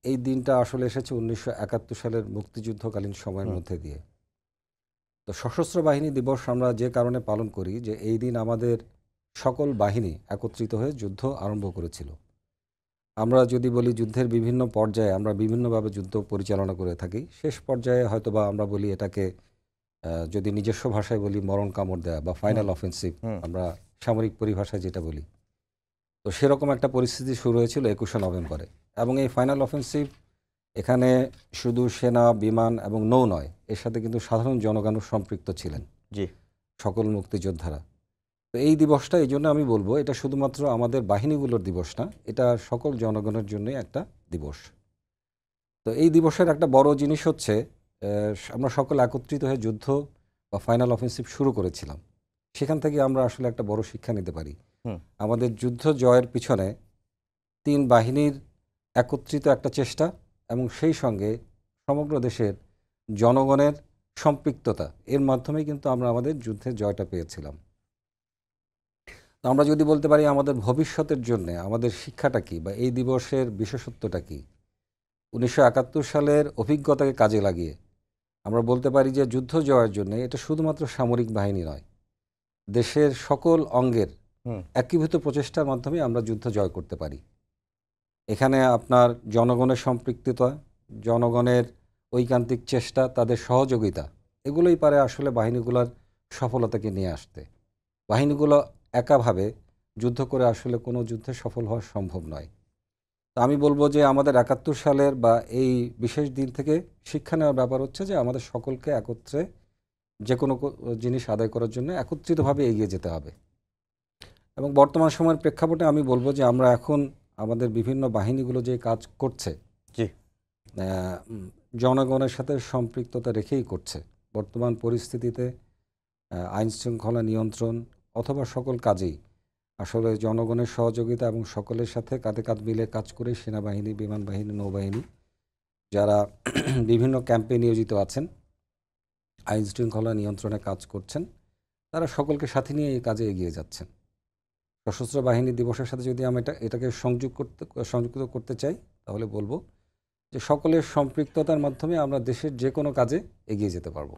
এই দিনটা আসলে এসেছে ১৯৭১ সালের মুক্তিযুদ্ধকালীন সময়ের হুম, মধ্যে দিয়ে। তো সশস্ত্র বাহিনী দিবস আমরা যে কারণে পালন করি যে এই দিন আমাদের সকল বাহিনী একত্রিত হয়ে যুদ্ধ আরম্ভ করেছিল। আমরা যদি বলি যুদ্ধের বিভিন্ন পর্যায়ে আমরা বিভিন্নভাবে যুদ্ধ পরিচালনা করে থাকি। শেষ পর্যায়ে হয়তোবা আমরা বলি এটাকে যদি নিজস্ব ভাষায় বলি মরণ কামড় দেয়া বা হুম, ফাইনাল অফেন্সিভ হুম, আমরা সামরিক পরিভাষায় যেটা বলি। তো সেরকম একটা পরিস্থিতি শুরু হয়েছিল ২১শে নভেম্বরে এবং এই ফাইনাল অফেন্সিভ এখানে শুধু সেনা, বিমান এবং নৌ নয়, এর সাথে কিন্তু সাধারণ জনগণও সম্পৃক্ত ছিলেন, জি, সকল মুক্তিযোদ্ধারা। তো এই দিবসটা এইজন্য আমি বলব এটা শুধুমাত্র আমাদের বাহিনীগুলোর দিবস না, এটা সকল জনগণের জন্যই একটা দিবস। তো এই দিবসের একটা বড় জিনিস হচ্ছে আমরা সকলে একত্রিত হয়ে যুদ্ধ বা ফাইনাল অফেন্সিভ শুরু করেছিলাম। সেখান থেকে আমরা আসলে একটা বড় শিক্ষা নিতে পারি। হুম, আমাদের যুদ্ধ জয়ের পিছনে ৩ বাহিনীর একত্রিত একটা চেষ্টা এবং সেই সঙ্গে সমগ্র দেশের জনগণের সম্পৃক্ততা এর মাধ্যমেই কিন্তু আমরা আমাদের যুদ্ধের জয়টা পেয়েছিলাম। তো আমরা যদি বলতে পারি আমাদের ভবিষ্যতের জন্যে আমাদের শিক্ষাটা কী বা এই দিবসের বিশেষত্বটা কী? ১৯৭১ সালের অভিজ্ঞতাকে কাজে লাগিয়ে আমরা বলতে পারি যে যুদ্ধ জয়ের জন্যে এটা শুধুমাত্র সামরিক বাহিনী নয়, দেশের সকল অঙ্গের হুম, একীভূত প্রচেষ্টার মাধ্যমে আমরা যুদ্ধ জয় করতে পারি। এখানে আপনার জনগণের সম্পৃক্ততা, জনগণের ঐকান্তিক চেষ্টা, তাদের সহযোগিতা এগুলোই পারে আসলে বাহিনীগুলোর সফলতাকে নিয়ে আসতে। বাহিনীগুলো একাভাবে যুদ্ধ করে আসলে কোনো যুদ্ধে সফল হওয়া সম্ভব নয়। তো আমি বলব যে আমাদের ৭১ সালের বা এই বিশেষ দিন থেকে শিক্ষা নেওয়ার ব্যাপার হচ্ছে যে আমাদের সকলকে একত্রে যেকোনো জিনিস আদায় করার জন্য একত্রিতভাবে এগিয়ে যেতে হবে। এবং বর্তমান সময়ের প্রেক্ষাপটে আমি বলব যে আমরা এখন আমাদের বিভিন্ন বাহিনীগুলো যে কাজ করছে জি, জনগণের সাথে সম্পৃক্ততা রেখেই করছে। বর্তমান পরিস্থিতিতে আইন শৃঙ্খলা নিয়ন্ত্রণ অথবা সকল কাজেই আসলে জনগণের সহযোগিতা এবং সকলের সাথে কাঁধে কাঁধ মিলে কাজ করে সেনাবাহিনী, বিমান বাহিনী, নৌবাহিনী যারা বিভিন্ন ক্যাম্পে নিয়োজিত আছেন, আইন শৃঙ্খলা নিয়ন্ত্রণে কাজ করছেন, তারা সকলকে সাথে নিয়ে এই কাজে এগিয়ে যাচ্ছেন। সশস্ত্র বাহিনী দিবসের সাথে যদি আমি এটাকে সংযুক্ত করতে চাই তাহলে বলবো যে সকলের সম্পৃক্ততার মাধ্যমে আমরা দেশের যে কোনো কাজে এগিয়ে যেতে পারবো।